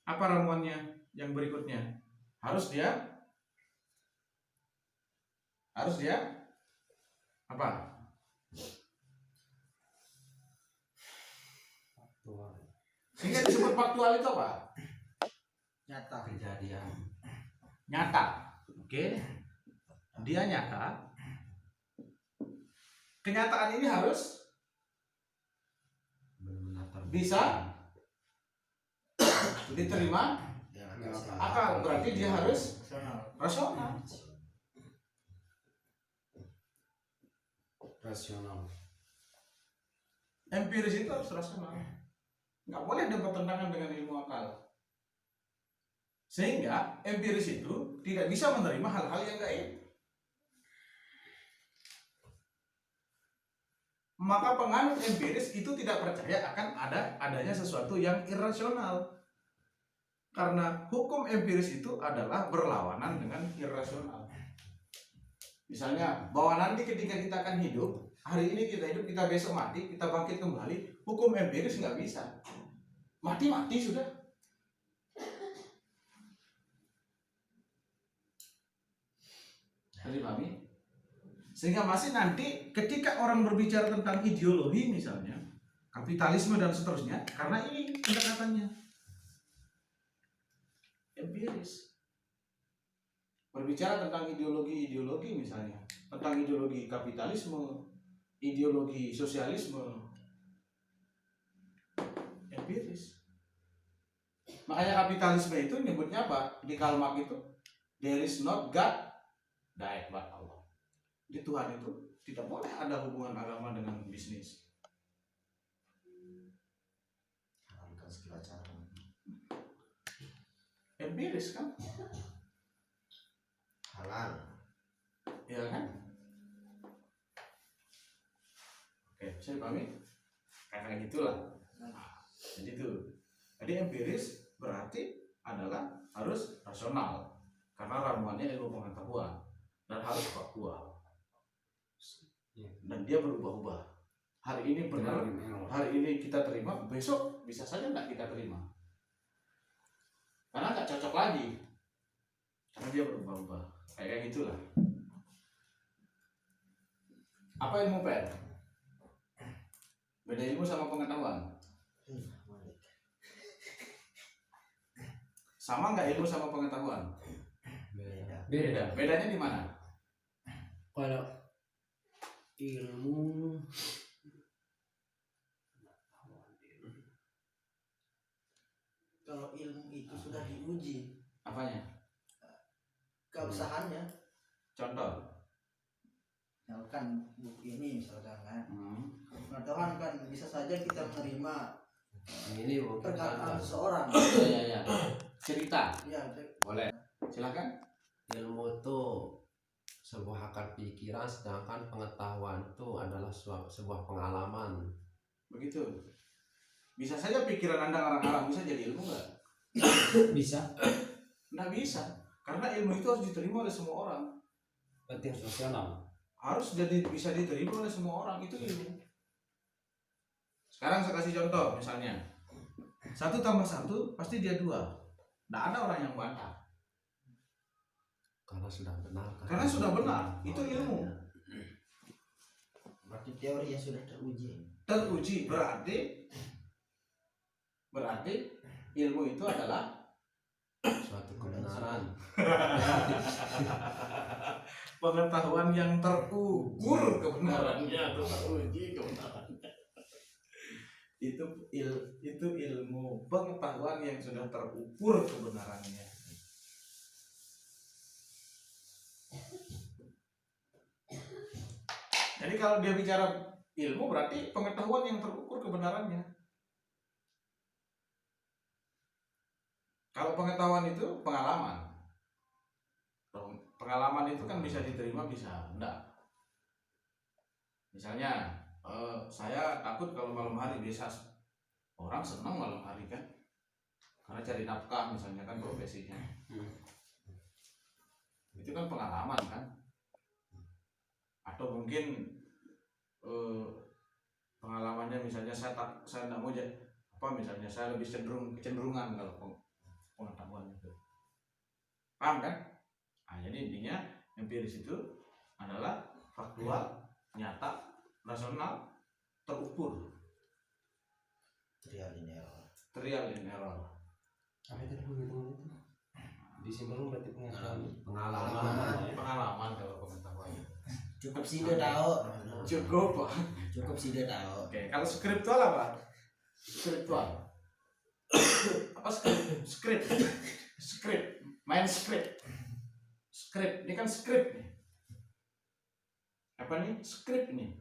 Apa ramuannya yang berikutnya? Harus dia apa? Faktual. Sehingga disebut faktual itu apa? Nyata. Kejadian. Nyata. Oke. Dia nyata. Kenyataan ini harus bisa diterima akal, berarti dia harus rasional. Empiris itu harus rasional, nggak boleh ada bertentangan dengan ilmu akal. Sehingga empiris itu tidak bisa menerima hal-hal yang gaib. Maka penganut empiris itu tidak percaya akan adanya sesuatu yang irasional. Karena hukum empiris itu adalah berlawanan dengan irasional. Misalnya bahwa nanti ketika kita akan hidup, hari ini kita hidup, kita besok mati, kita bangkit kembali, hukum empiris nggak bisa. Mati sudah. Jadi pahami? Sehingga masih nanti ketika orang berbicara tentang ideologi misalnya, kapitalisme dan seterusnya, karena ini pendekatannya empiris. Berbicara tentang ideologi misalnya, tentang ideologi kapitalisme, ideologi sosialisme, empiris. Makanya kapitalisme itu nyebutnya apa? Di Karl Marx itu, there is not God, died but Allah. Di Tuhan itu tidak boleh ada hubungan agama dengan bisnis. Halalkan segala cara. Empiris kan? Halal. Ya kan? Oke, saya pahami? Kayak gitulah. Nah, jadi itu. Jadi empiris berarti adalah harus rasional. Karena ramuannya ilmu pengetahuan dan harus faktual. Dan dia berubah-ubah. Hari ini benar, hari ini kita terima, besok bisa saja nggak kita terima. Karena nggak cocok lagi. Karena dia berubah-ubah. Kayak gitulah. Apa ilmu per? Beda ilmu sama pengetahuan. Sama nggak ilmu sama pengetahuan? Beda. Bedanya di mana? Kalau ilmu itu sudah diuji. Apanya? Keabsahannya. Contoh. Misalkan buku ini misalkan kan. Pengetahuan kan bisa saja kita menerima Ini perkataan seseorang. Ya. Cerita. Ya, boleh. Silakan. Ilmu itu sebuah akar pikiran, sedangkan pengetahuan itu adalah sebuah pengalaman. Begitu. Bisa saja pikiran Anda ngarang-ngarang, bisa jadi ilmu nggak? Bisa. Nggak bisa. Karena ilmu itu harus diterima oleh semua orang. Berarti harus rasional. Harus bisa diterima oleh semua orang, itu ilmu. Sekarang saya kasih contoh, misalnya 1 tambah 1 pasti dia 2. Nggak ada orang yang bantah. Karena sudah benar. Karena sudah benar, itu ilmu. berarti teori yang sudah teruji. Teruji berarti ilmu itu adalah suatu kebenaran. pengetahuan yang terukur kebenarannya atau teruji kebenarannya. Itu ilmu pengetahuan yang sudah terukur kebenarannya. Jadi kalau dia bicara ilmu berarti pengetahuan yang terukur kebenarannya. Kalau pengetahuan itu pengalaman. Pengalaman itu kan bisa diterima, bisa enggak. Misalnya saya takut kalau malam hari, biasa orang senang malam hari kan, karena cari nafkah misalnya kan profesinya. Itu kan pengalaman kan. Atau mungkin pengalamannya misalnya saya tidak mau misalnya saya lebih kecenderungan kalau pengetahuan itu. Paham kan? Nah, jadi intinya empiris itu adalah faktual, nyata, rasional, terukur, trial and error. trial and error. Apa itu pengetahuan itu? Disimpulkan berarti pengetahuan. Pengalaman. Pengalaman kalau pengetahuan. Cukup sih dia tahu. Cukup, Pak. Cukup sih dia tahu. Oke, kalau skriptual apa? Skriptual. Apa skrip? Skrip. Skrip. Main skrip. Skrip. Ini kan skrip nih. Apa nih? Skrip nih.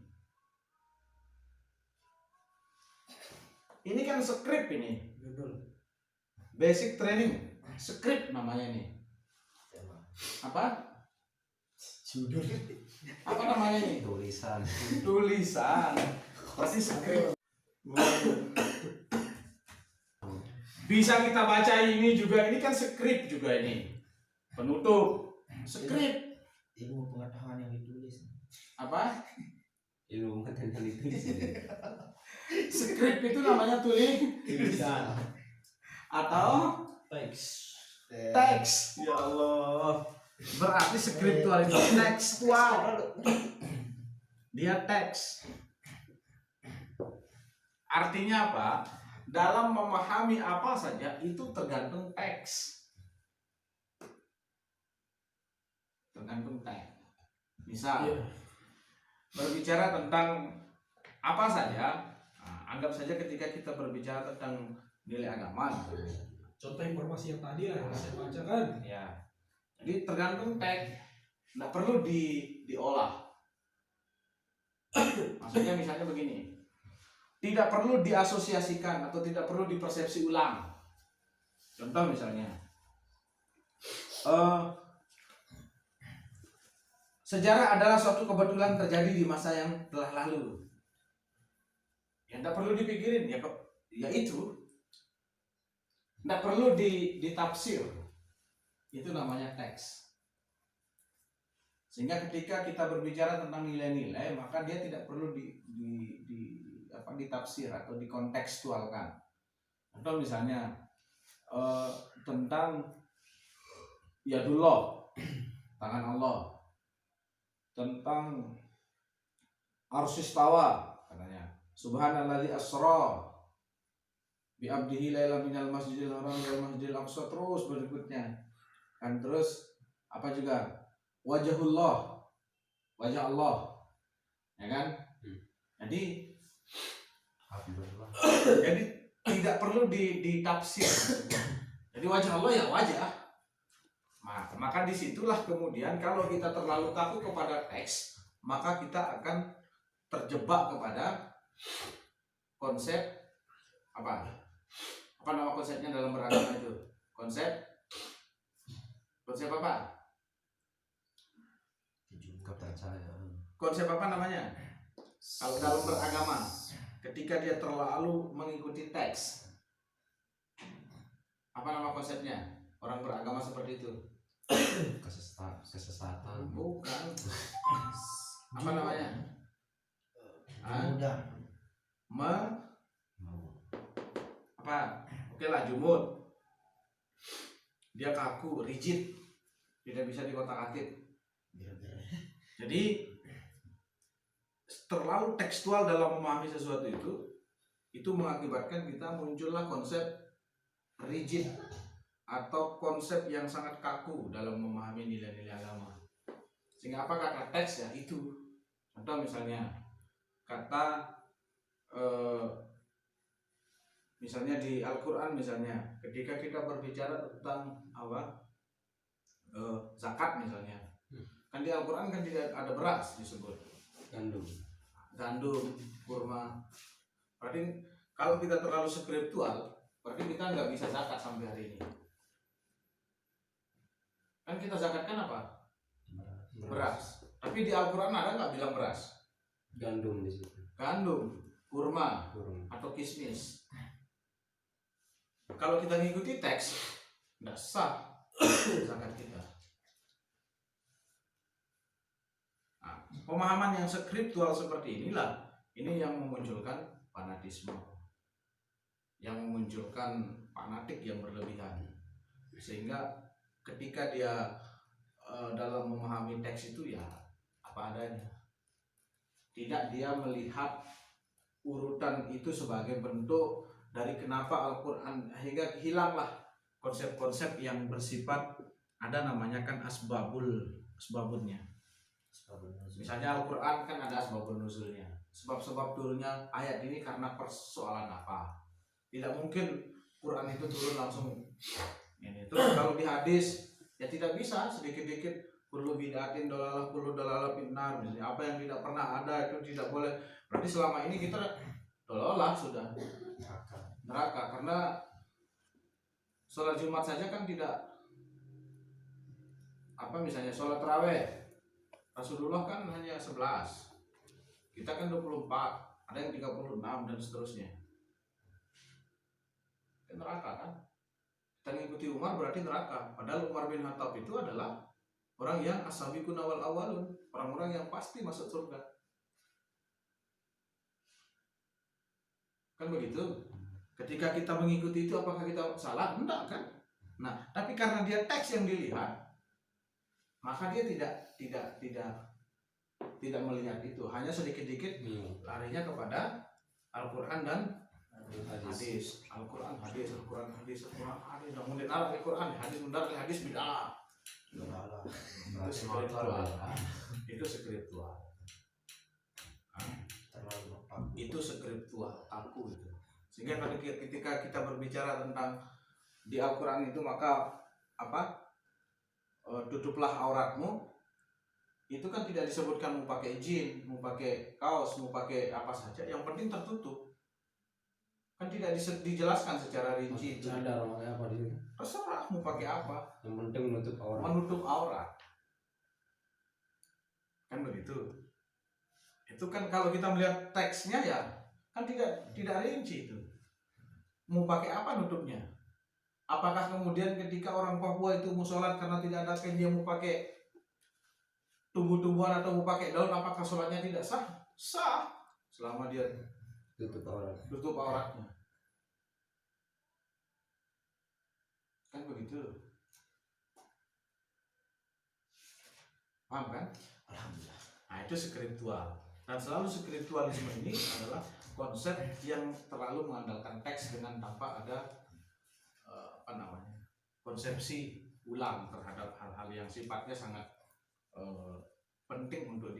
Ini kan skrip ini. Judul. Basic training. Skrip namanya nih. Apa? Judul. Apa namanya nih? Tulisan. Tulisan. Pasti skrip. Bisa kita baca ini juga, ini kan skrip juga ini. Penutup. Skrip. Ilmu pengetahuan yang ditulis. Apa? Ilmu pengetahuan itu di sini. Skrip itu namanya Tulisan. atau Teks. teks. Ya Allah. Berarti skriptual itu tekstual. Dia teks. Artinya apa? Dalam memahami apa saja itu tergantung teks. Tergantung teks. Misal berbicara tentang apa saja, nah, anggap saja ketika kita berbicara tentang nilai agama, Contoh informasi yang tadi lah yang saya bacakan. ya. Jadi tergantung teks, nggak perlu diolah. Maksudnya misalnya begini, tidak perlu diasosiasikan atau tidak perlu dipersepsi ulang. Contoh misalnya, sejarah adalah suatu kebetulan terjadi di masa yang telah lalu. Ya tidak perlu dipikirin, ya itu. Tidak perlu ditafsir. Itu namanya teks. Sehingga ketika kita berbicara tentang nilai-nilai, maka dia tidak perlu ditafsir atau dikontekstualkan. Atau misalnya tentang yadullah, tangan Allah, tentang arsistawa, katanya subhanalladzi asra bi abdihi lailan minal masjidil haram ila masjidil aqsa, terus berikutnya kan, terus apa juga wajahullah, wajah Allah, ya kan? Jadi tidak perlu ditafsir. Jadi wajah Allah ya wajah. Maka disitulah kemudian kalau kita terlalu kaku kepada teks, maka kita akan terjebak kepada konsep apa nama konsepnya dalam beragama itu? Konsep apa? Kepercayaan. Konsep apa namanya? Kalau dalam beragama, ketika dia terlalu mengikuti teks, apa nama konsepnya? Orang beragama seperti itu. Kesesatan. Bukan. Apa namanya? Mudah. Apa? Oke lah, jumud. Dia kaku, rigid, tidak bisa dikotak-atik. Jadi terlalu tekstual dalam memahami sesuatu itu mengakibatkan kita muncullah konsep rigid atau konsep yang sangat kaku dalam memahami nilai-nilai agama. Sehingga apa kata teks ya itu. Contoh misalnya kata misalnya di Al-Quran, misalnya ketika kita berbicara tentang zakat misalnya, kan di Al-Quran kan tidak ada beras disebut, gandum, kurma. Berarti kalau kita terlalu skriptual, berarti kita nggak bisa zakat sampai hari ini. Kan kita zakatkan apa? Beras. Tapi di Al-Quran ada nggak bilang beras? Gandum di situ. Gandum, kurma, atau kismis. Kalau kita ngikuti teks, nggak sah zakat kita. Nah, pemahaman yang skriptual seperti inilah, ini yang memunculkan fanatisme, yang memunculkan fanatik yang berlebihan. sehingga ketika dia dalam memahami teks itu ya apa adanya, tidak dia melihat urutan itu sebagai bentuk dari kenapa Al-Quran, hingga hilanglah konsep-konsep yang bersifat ada namanya kan asbabunnya. Misalnya Al-Quran kan ada asbabun nuzulnya, sebab-sebab turunnya ayat ini karena persoalan apa. Tidak mungkin Quran itu turun langsung ini. Terus kalau di hadis ya tidak bisa sedikit-dikit kullu bid'atin dalalah kullu dalalah finnar, misalnya apa yang tidak pernah ada itu tidak boleh. Berarti selama ini kita dalalah sudah neraka, karena sholat Jumat saja kan tidak apa, misalnya sholat tarawih Rasulullah kan hanya 11, kita kan 24, ada yang 36 dan seterusnya. Kan neraka kan? Kita ngikuti Umar berarti neraka. Padahal Umar bin Khattab itu adalah orang yang as-sabiqun awal-awalun, orang-orang yang pasti masuk surga. Kan begitu? Ketika kita mengikuti itu apakah kita salah? Enggak kan? Nah, tapi karena dia teks yang dilihat, maka dia tidak melihat itu, hanya sedikit-sedikit larinya kepada Al-Quran dan hadis. Al-Quran hadis, Al-Quran hadis, Al-Quran hadis. Kemudian Al-Quran hadis, mundar hadis bid'ah. Itu spiritual. Itu spiritual. Itu spiritual aku itu. Sehingga ketika kita berbicara tentang di Al-Quran itu, maka apa? Tutuplah auratmu, itu kan tidak disebutkan mau pakai jin, mau pakai kaos, mau pakai apa saja, yang penting tertutup. Kan tidak dijelaskan secara rinci. Ada orangnya apa dia? Terserah mau pakai apa, Yang penting menutup aurat. menutup aurat. Kan begitu. Itu kan kalau kita melihat teksnya ya kan tidak rinci itu. Mau pakai apa nutupnya? Apakah kemudian ketika orang Papua itu mau sholat karena tidak ada kain, dia mau pakai tumbuh-tumbuhan atau mau pakai daun, apakah sholatnya tidak sah? Sah, selama dia Tutup aurat. tutup auratnya. Kan begitu. Paham kan? Alhamdulillah. Nah, itu spiritual. Dan selalu spiritualisme ini adalah konsep yang terlalu mengandalkan teks dengan tanpa ada konsepsi ulang terhadap hal-hal yang sifatnya sangat penting untuk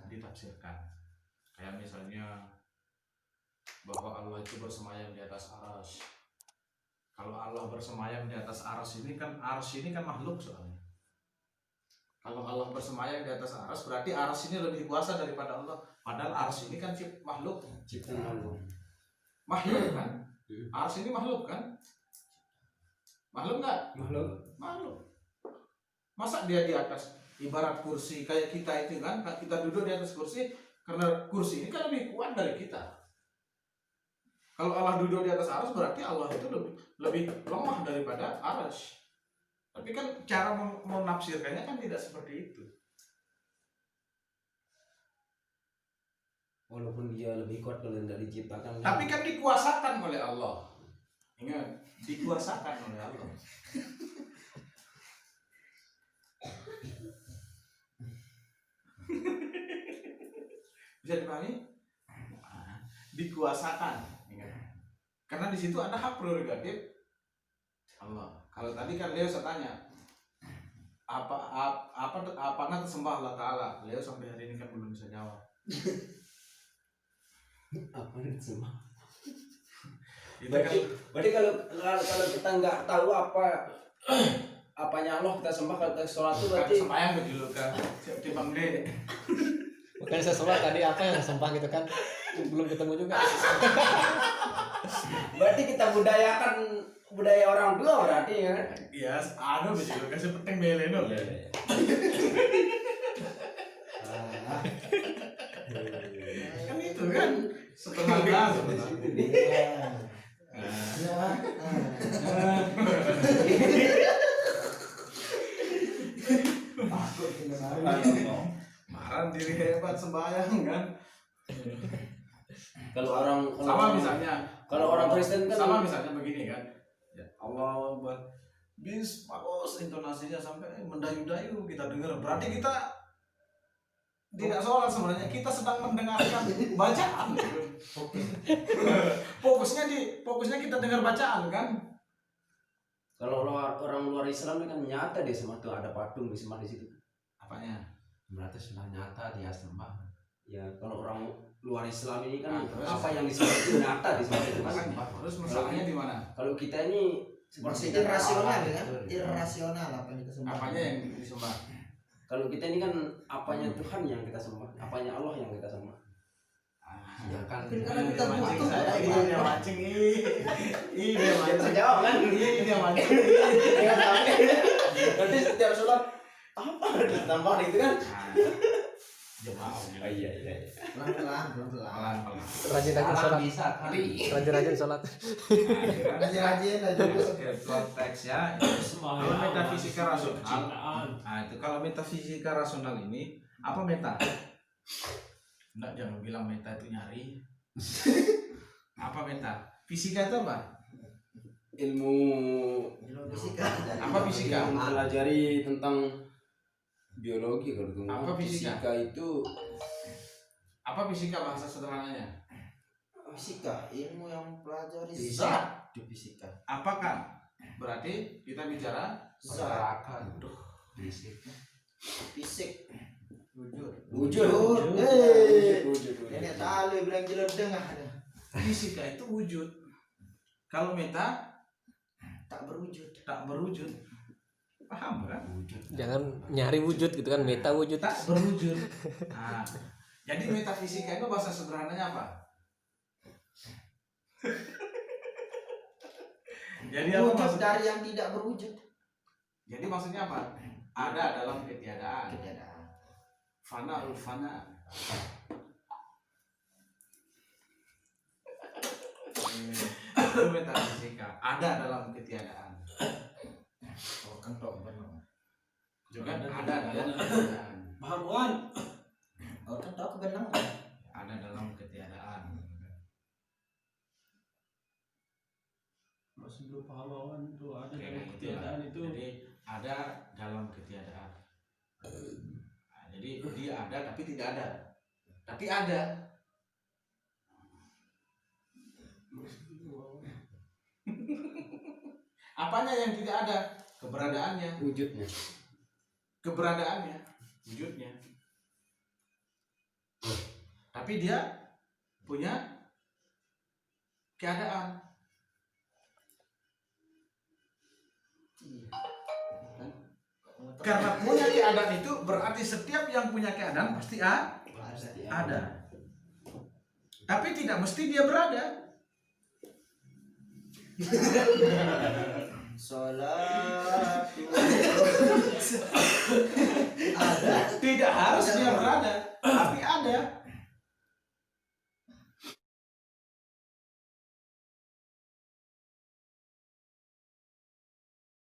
ditafsirkan. Kayak misalnya bahwa Allah itu bersemayam di atas arsy. Kalau Allah bersemayam di atas arsy ini kan makhluk soalnya. Kalau Allah bersemayam di atas arsy berarti arsy ini lebih kuasa daripada Allah. Padahal arsy ini kan makhluk. Ciptaan Allah. Makhluk kan? Arsy ini makhluk kan? Makhluk nggak? Makhluk. Masa dia di atas, ibarat kursi kayak kita itu kan, kita duduk di atas kursi karena kursi ini kan lebih kuat dari kita. Kalau Allah duduk di atas arsy berarti Allah itu lebih lemah daripada arsy. Tapi kan cara menafsirkannya kan tidak seperti itu. Walaupun dia lebih kuat kalau tidak diciptakan. Tapi kan dikuasakan oleh Allah. Ingat, dikuasakan oleh Allah. Bisa dipahami? Dikuasakan. Ingat. Karena di situ ada hak prerogatif Allah. Kalau tadi kan Leo saya tanya, apa tersembah Allah Ta'ala? Leo sampai hari ini kan belum bisa jawab. Apa itu semua? Berarti kalau kita nggak tahu apanya Allah kita sembah, kalau kita sholat itu berarti sembahyang dulu kan di Bangde. Bukan saya sholat tadi apa yang sembah gitu kan, belum ketemu juga. berarti kita budaya orang tua berarti ya. Iya, begitu kasih penting beleno. Kan itu kan setengah gas marah diri hebat sembahyang kan. Kalau orang Sama misalnya Kalau orang Kristen kan sama misalnya begini kan, ya Allah Akbar, bis bagus intonasinya sampai mendayu-dayu kita dengar, berarti kita tidak sholat sebenarnya, kita sedang mendengarkan bacaan. Fokusnya kita dengar bacaan kan. kalau orang luar Islam ini kan nyata dia sama tuh ada patung disembah di situ. Apanya? Berarti sudah nyata dia sembah. Ya kalau orang luar Islam ini kan Terus? apa yang disembah itu nyata disembah itu kan. Makanya, terus masalahnya di mana? Kalau kita ini Masih seperti irasional Allah. ya kan? Irasional apa yang kita sembah. Apanya yang disembah? Kalau kita ini kan apanya Tuhan yang kita sembah, apanya Allah yang kita sembah. Ya kan. Mungkin karena kita Dia mancing butuh saya, kayak dia mancing, dia mancing. Terjawab kan? Dia mancing. Nanti setiap sholat apa ditambah itu kan? Jemaah. Oh iya. pelan-pelan. Pelan-pelan. Rajin-rajin Salah sholat. bisa kan. Rajin-rajin sholat. Rajin-rajin aja. Oke, konteks ya. Kalau metafisika rasional, nah itu kalau metafisika rasional ini apa meta? Enggak, jangan bilang meta itu nyari. Apa meta? Fisika itu apa? Ilmu Fisika. Apa fisika? mempelajari tentang biologi kalau itu. Apa fisika? itu Apa fisika bahasa sederhananya? Fisika, ilmu yang pelajari Bisa. zat di fisika. Apakah? Berarti kita bicara Zat, Pergerakan. Fisik. fisik, wujud. wujud. Wujud. Nenek tali bilang jelendeng ah. fisika itu wujud. Kalau meta Tak berwujud. tak berwujud. Paham kan? Jangan nyari wujud gitu kan, meta wujud. Tak berwujud. Nah, jadi metafisika itu bahasa sederhananya apa? Jadi apa Wujud maksudnya? dari yang tidak berwujud. Jadi maksudnya apa? Ada dalam ketiadaan. Ketiadaan. Fana ul fana. Itu metafisika. Ada dalam ketiadaan. Oh, kan tok benar. Juga ada dalam ketiadaan. Paham Wan? Oh, kan tok benar. Ada dalam ketiadaan. Masih belum paham Wan tuh ada Oke, dalam nah, ketiadaan itu. Jadi ada dalam ketiadaan. Nah, jadi dia ada tapi tidak ada. Tapi ada. Apanya yang tidak ada? Keberadaannya. Wujudnya. Keberadaannya, wujudnya. Tapi dia punya keadaan. Karena punya keadaan itu berarti setiap yang punya keadaan pasti ada. Tapi tidak mesti dia berada. Sholat. Ada. Tidak harus dia berada.